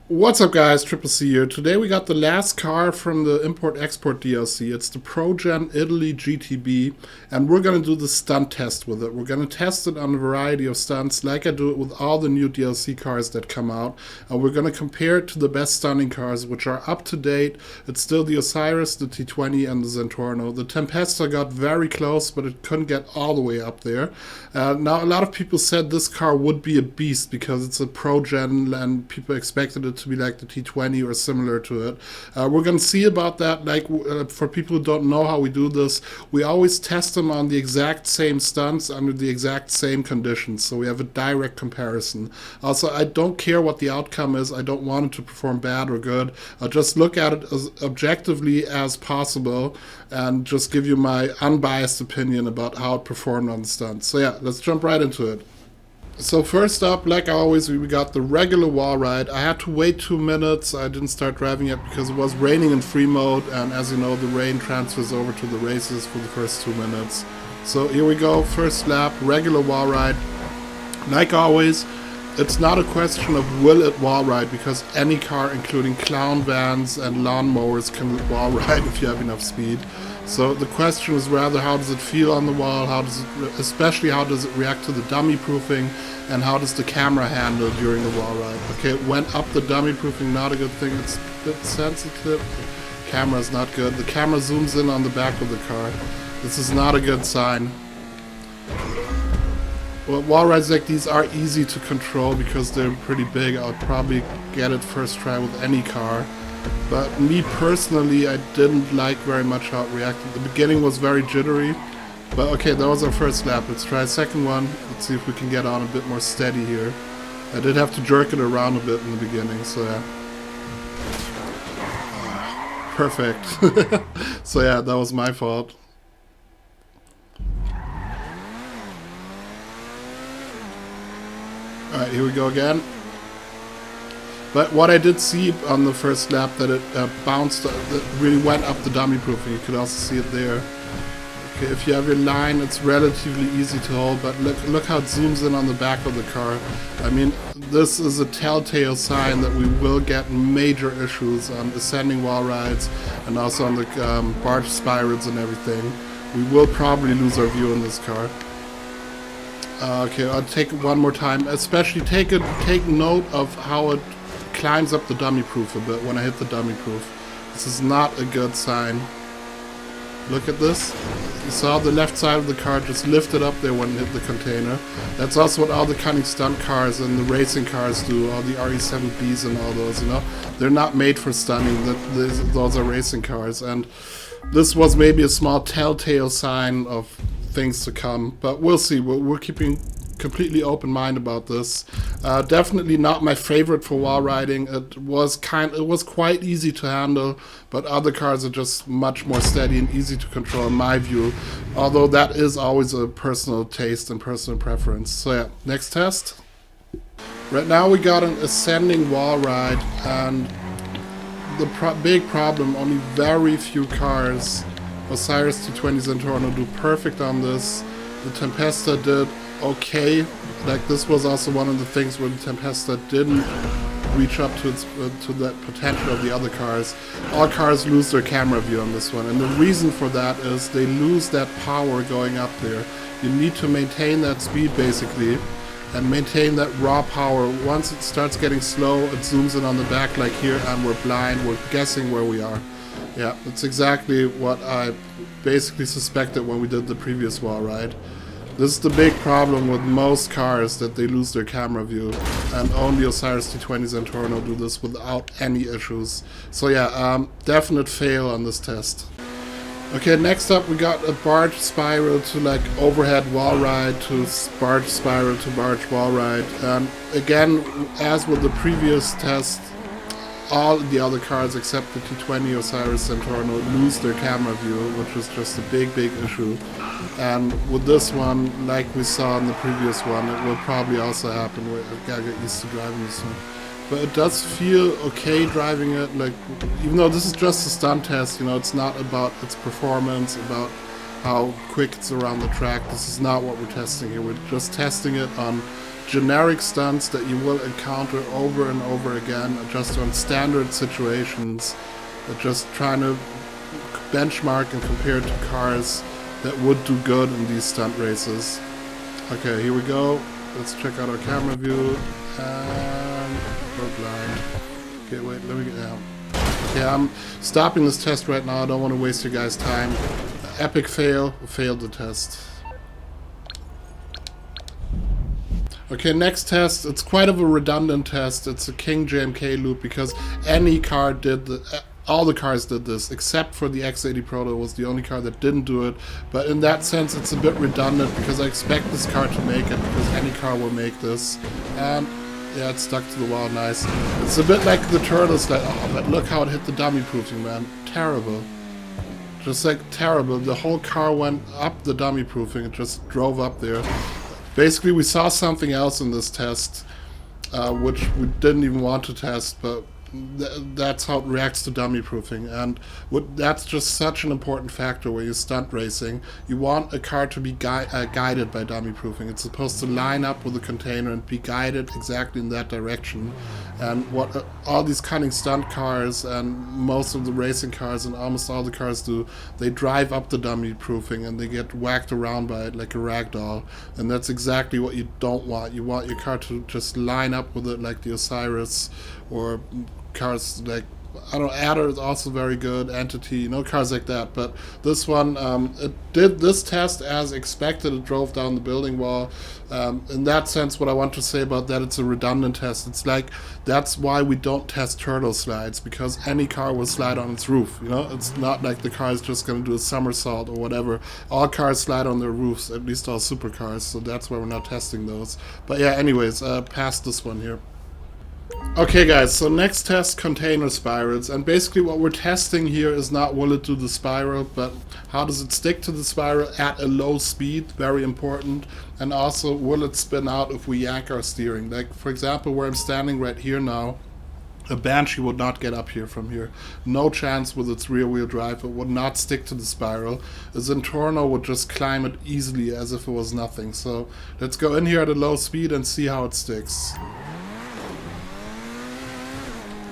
What's up guys, Triple C here. Today we got the last car from the Import-Export DLC. It's the Progen Italy GTB, and we're going to do the stunt test with it. We're going to test it on a variety of stunts like I do it with all the new DLC cars that come out. And we're going to compare it to the best stunning cars, which are up to date. It's still the Osiris, the T20 and the Zentorno. The Tempesta got very close, but it couldn't get all the way up there. Now a lot of people said this car would be a beast because it's a Progen and people expected it to be like the T20 or similar to it. We're going to see about that. For people who don't know how we do this, we always test them on the exact same stunts under the exact same conditions, so we have a direct comparison. Also, I don't care what the outcome is. I don't want it to perform bad or good. I'll just look at it as objectively as possible and just give you my unbiased opinion about how it performed on the stunts. So yeah, let's jump right into it. So first up, like always, we got the regular wall ride. I had to wait 2 minutes. I didn't start driving yet because it was raining in free mode, and as you know, the rain transfers over to the races for the first 2 minutes. So here we go, first lap, regular wall ride. Like always, it's not a question of will it wall ride, because any car, including clown vans and lawnmowers, can wall ride if you have enough speed. So the question is rather, how does it feel on the wall? Especially how does it react to the dummy proofing, and how does the camera handle during the wall ride? Okay, it went up the dummy proofing, not a good thing. It's a bit sensitive. Camera's not good. The camera zooms in on the back of the car. This is not a good sign. Well, wall rides like these are easy to control because they're pretty big. I'll probably get it first try with any car. But me personally, I didn't like very much how it reacted. The beginning was very jittery. But okay, that was our first lap. Let's try a second one. Let's see if we can get on a bit more steady here. I did have to jerk it around a bit in the beginning, so yeah. Perfect. So yeah, that was my fault. Alright, here we go again. But what I did see on the first lap, that it bounced, that really went up the dummy proofing. You could also see it there. Okay, if you have your line, it's relatively easy to hold, but look how it zooms in on the back of the car. I mean, this is a telltale sign that we will get major issues on ascending wall rides and also on the barge spirals and everything. We will probably lose our view in this car. Okay, I'll take it one more time. Especially take note of how it climbs up the dummy proof a bit when I hit the dummy proof. This is not a good sign. Look at this. You saw the left side of the car just lifted up there when it hit the container. That's also what all the cunning stunt cars and the racing cars do, all the RE7Bs and all those, you know. They're not made for stunning. Those are racing cars, and this was maybe a small telltale sign of things to come, but we'll see. We're keeping completely open mind about this. Definitely not my favorite for wall riding. It was quite easy to handle, but other cars are just much more steady and easy to control in my view, although that is always a personal taste and personal preference. So yeah, next test. Right now we got an ascending wall ride, and the big problem, only very few cars, Osiris, T20, Zentorno, do perfect on this. The Tempesta did okay. Like, this was also one of the things where the Tempesta didn't reach up to that potential of the other cars. All cars lose their camera view on this one, and the reason for that is they lose that power going up there. You need to maintain that speed basically, and maintain that raw power. Once it starts getting slow, it zooms in on the back like here, and we're blind, we're guessing where we are. Yeah, that's exactly what I basically suspected when we did the previous wall ride. This is the big problem with most cars, that they lose their camera view, and only Osiris, T20s, and Zentorno do this without any issues. So yeah, definite fail on this test. Okay, next up we got a barge spiral to like overhead wall ride to barge spiral to barge wall ride. And again, as with the previous test, all the other cars except the T20, Osiris, Zentorno lose their camera view, which is just a big issue. And with this one, like we saw in the previous one, it will probably also happen. I gotta get used to driving this one. But it does feel okay driving it, like, even though this is just a stunt test, you know, it's not about its performance, about how quick it's around the track. This is not what we're testing here. We're just testing it on generic stunts that you will encounter over and over again, just on standard situations, just trying to benchmark and compare to cars that would do good in these stunt races. Okay, here we go. Let's check out our camera view. And we're blind. Okay, wait, let me get down. Okay, I'm stopping this test right now. I don't want to waste your guys' time. Epic fail. Failed the test. Okay, next test. It's quite of a redundant test. It's a King JMK loop because any car did the... all the cars did this, except for the X80 Proto was the only car that didn't do it. But in that sense, it's a bit redundant because I expect this car to make it, because any car will make this. And yeah, it's stuck to the wall, nice. It's a bit like the turtles, like, oh, but look how it hit the dummy proofing, man. Terrible. Just like terrible. The whole car went up the dummy proofing, it just drove up there. Basically, we saw something else in this test, which we didn't even want to test, but that's how it reacts to dummy proofing, and that's just such an important factor when you stunt racing. You want a car to be guided by dummy proofing. It's supposed to line up with the container and be guided exactly in that direction. And what all these cunning stunt cars and most of the racing cars and almost all the cars do, they drive up the dummy proofing and they get whacked around by it like a rag doll. And that's exactly what you don't want. You want your car to just line up with it like the Osiris, or cars like, I don't know, Adder is also very good, Entity, you know, cars like that. But this one, it did this test as expected. It drove down the building wall. In that sense, what I want to say about that, it's a redundant test. It's like, that's why we don't test turtle slides, because any car will slide on its roof, you know. It's not like the car is just going to do a somersault or whatever. All cars slide on their roofs, at least all supercars, so that's why we're not testing those. But yeah, anyways, past this one here. Okay guys, so next test, container spirals, and basically what we're testing here is not will it do the spiral, but how does it stick to the spiral at a low speed, very important, and also will it spin out if we yank our steering. Like for example, where I'm standing right here now, a Banshee would not get up here from here. No chance with its rear wheel drive, it would not stick to the spiral. A Zentorno would just climb it easily as if it was nothing. So let's go in here at a low speed and see how it sticks.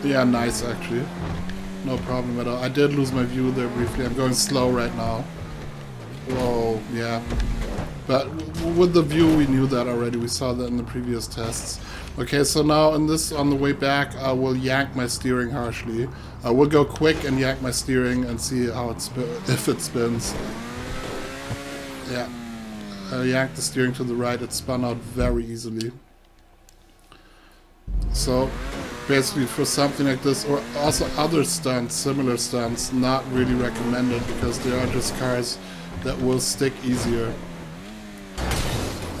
Yeah, nice actually. No problem at all. I did lose my view there briefly. I'm going slow right now. Whoa, yeah. But with the view, we knew that already. We saw that in the previous tests. Okay, so now in this, on the way back, I will yank my steering harshly. I will go quick and yank my steering and see how it if it spins. Yeah. I yanked the steering to the right. It spun out very easily. So basically for something like this, or also other stunts, similar stunts, not really recommended, because they are just cars that will stick easier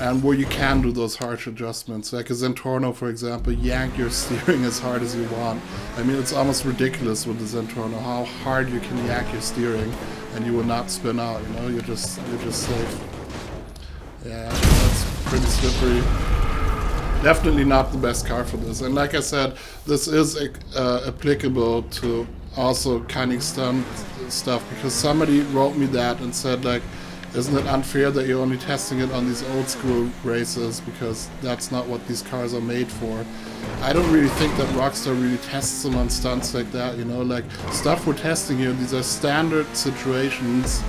and where you can do those harsh adjustments. Like a Zentorno, for example, yank your steering as hard as you want. I mean, it's almost ridiculous with the Zentorno how hard you can yank your steering and you will not spin out, you know, you're just safe. Yeah, that's pretty slippery. Definitely not the best car for this. And like I said, this is applicable to also cunning stunt stuff, because somebody wrote me that and said, like, isn't it unfair that you're only testing it on these old school races, because that's not what these cars are made for. I don't really think that Rockstar really tests them on stunts like that, you know, like stuff we're testing here, these are standard situations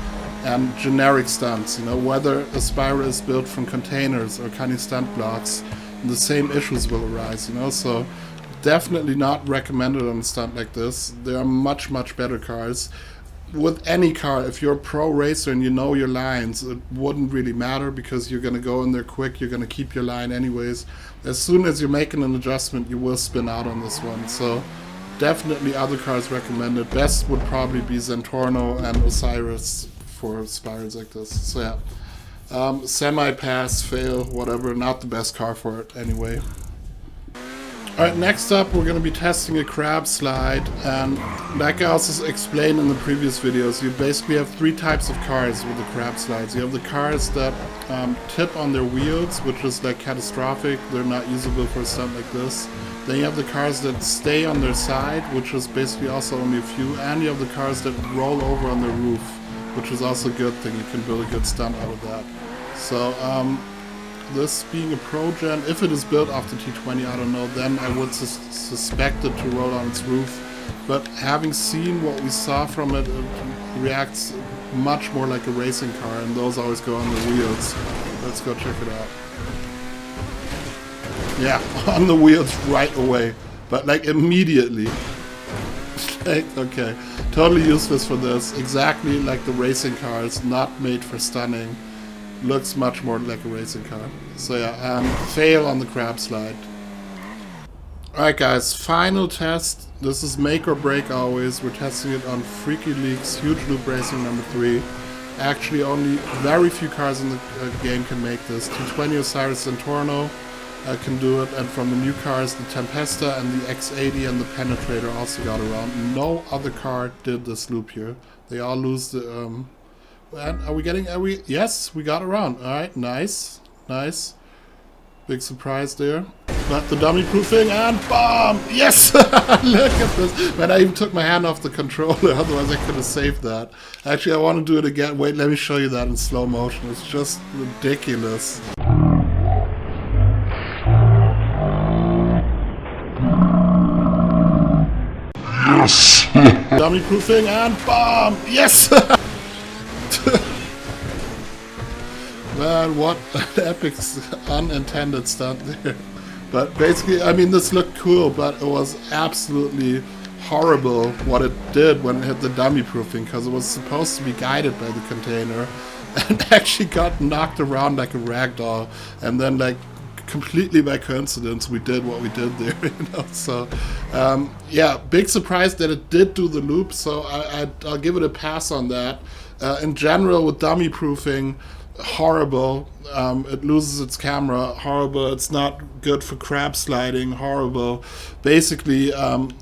and generic stunts, you know, whether a spiral is built from containers or cunning stunt blocks, the same issues will arise, you know, so definitely not recommended on a stunt like this. There are much better cars. With any car, if you're a pro racer and you know your lines, it wouldn't really matter, because you're going to go in there quick, you're going to keep your line anyways. As soon as you're making an adjustment, you will spin out on this one, so definitely other cars recommended. Best would probably be Zentorno and Osiris for spirals like this, so yeah. Semi-pass, fail, whatever, not the best car for it anyway. Alright, next up we're going to be testing a crab slide, and like I also explained in the previous videos, you basically have three types of cars with the crab slides. You have the cars that tip on their wheels, which is like catastrophic, they're not usable for a stunt like this. Then you have the cars that stay on their side, which is basically also only a few, and you have the cars that roll over on their roof, which is also a good thing. You can build a good stunt out of that. So this being a Progen, if it is built after T20, I don't know, then I would suspect it to roll on its roof. But having seen what we saw from it, it reacts much more like a racing car, and those always go on the wheels. Let's go check it out. Yeah, on the wheels right away, but like immediately. Like, okay, totally useless for this. Exactly like the racing cars, not made for stunning. Looks much more like a racing car. So yeah, fail on the crab slide. Alright guys, final test. This is make or break always. We're testing it on Freaky League's Huge Loop Racing number 3. Actually, only very few cars in the game can make this. T20 Osiris Zentorno can do it, and from the new cars, the Tempesta and the X80 and the Penetrator also got around. No other car did this loop here. They all lose the... And yes, we got around. Alright, nice. Nice. Big surprise there. But the dummy proofing and bomb! Yes! Look at this. Man, I even took my hand off the controller, otherwise I could have saved that. Actually, I want to do it again. Wait, let me show you that in slow motion. It's just ridiculous. Yes! Dummy proofing and bomb! Yes! Man, what an epic unintended stunt there. But basically, I mean, this looked cool, but it was absolutely horrible what it did when it hit the dummy proofing, because it was supposed to be guided by the container and actually got knocked around like a rag doll, and then like completely by coincidence we did what we did there, you know. So yeah, big surprise that it did do the loop, so I'll give it a pass on that. In general, with dummy proofing, horrible. It loses its camera, horrible. It's not good for crab sliding, horrible. Basically, on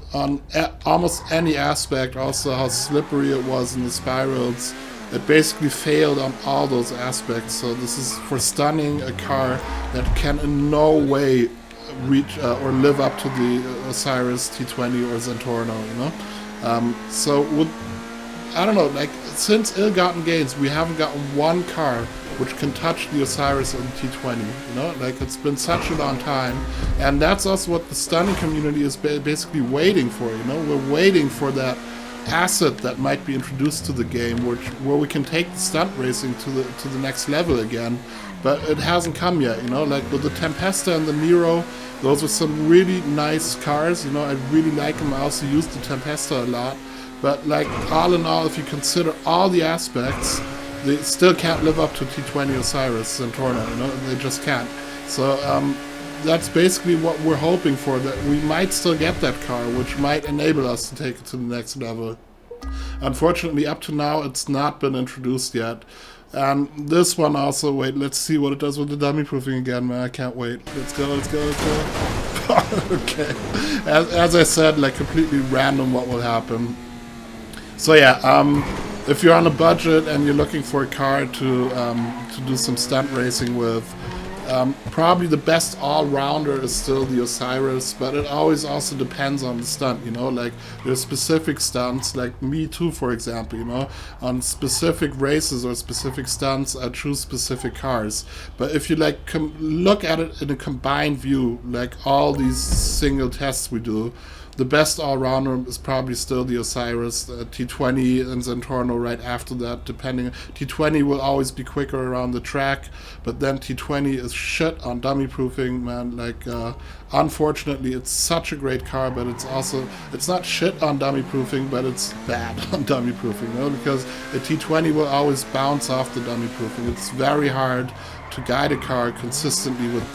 almost any aspect, also how slippery it was in the spirals, it basically failed on all those aspects. So this is for stunning a car that can in no way reach or live up to the Osiris T20 or Zentorno, you know. So with, I don't know, like since ill-gotten gains, we haven't gotten one car which can touch the Osiris and T20, you know, like it's been such a long time, and that's also what the stunning community is basically waiting for, you know. We're waiting for that asset that might be introduced to the game, where we can take the stunt racing to the next level again, but it hasn't come yet, you know. Like with the Tempesta and the Nero, those were some really nice cars, you know. I really like them. I also used the Tempesta a lot, but like all in all, if you consider all the aspects, they still can't live up to T20 Osiris Zentorno, you know, they just can't. So that's basically what we're hoping for, that we might still get that car, which might enable us to take it to the next level. Unfortunately, up to now, it's not been introduced yet. And this one also, wait, let's see what it does with the dummy proofing again, man, I can't wait. Let's go, let's go, let's go. Okay. As I said, like completely random what will happen. So yeah, if you're on a budget and you're looking for a car to do some stunt racing with, probably the best all-rounder is still the Osiris, but it always also depends on the stunt, you know. Like there's specific stunts, like me too, for example, you know, on specific races or specific stunts I choose specific cars. But if you like look at it in a combined view, like all these single tests we do, the best all-rounder is probably still the Osiris, T20 and Zentorno right after that, depending. T20 will always be quicker around the track, but then T20 is shit on dummy proofing, man. Like, unfortunately, it's such a great car, but it's not shit on dummy proofing, but it's bad on dummy proofing, you know, because a T20 will always bounce off the dummy proofing. It's very hard to guide a car consistently with,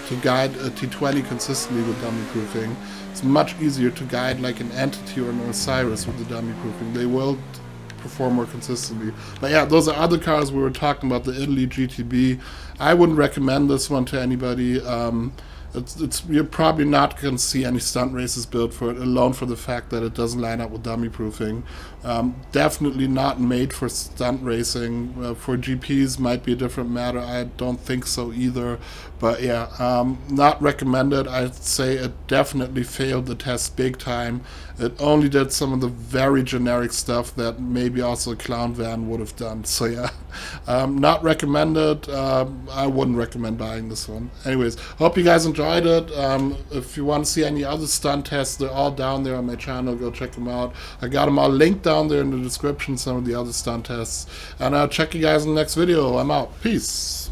to guide a T20 consistently with dummy proofing. It's much easier to guide like an Entity or an Osiris with the dummy proofing. They will perform more consistently. But yeah, those are other cars we were talking about, the Italy GTB. I wouldn't recommend this one to anybody. you're probably not going to see any stunt races built for it, alone for the fact that it doesn't line up with dummy proofing. Definitely not made for stunt racing. For GPs might be a different matter. I don't think so either. But yeah, not recommended. I'd say it definitely failed the test big time. It only did some of the very generic stuff that maybe also a clown van would have done. So yeah, not recommended. I wouldn't recommend buying this one. Anyways, hope you guys enjoyed it. If you want to see any other stunt tests, they're all down there on my channel. Go check them out. I got them all linked down there in the description, some of the other stunt tests. And I'll check you guys in the next video. I'm out. Peace.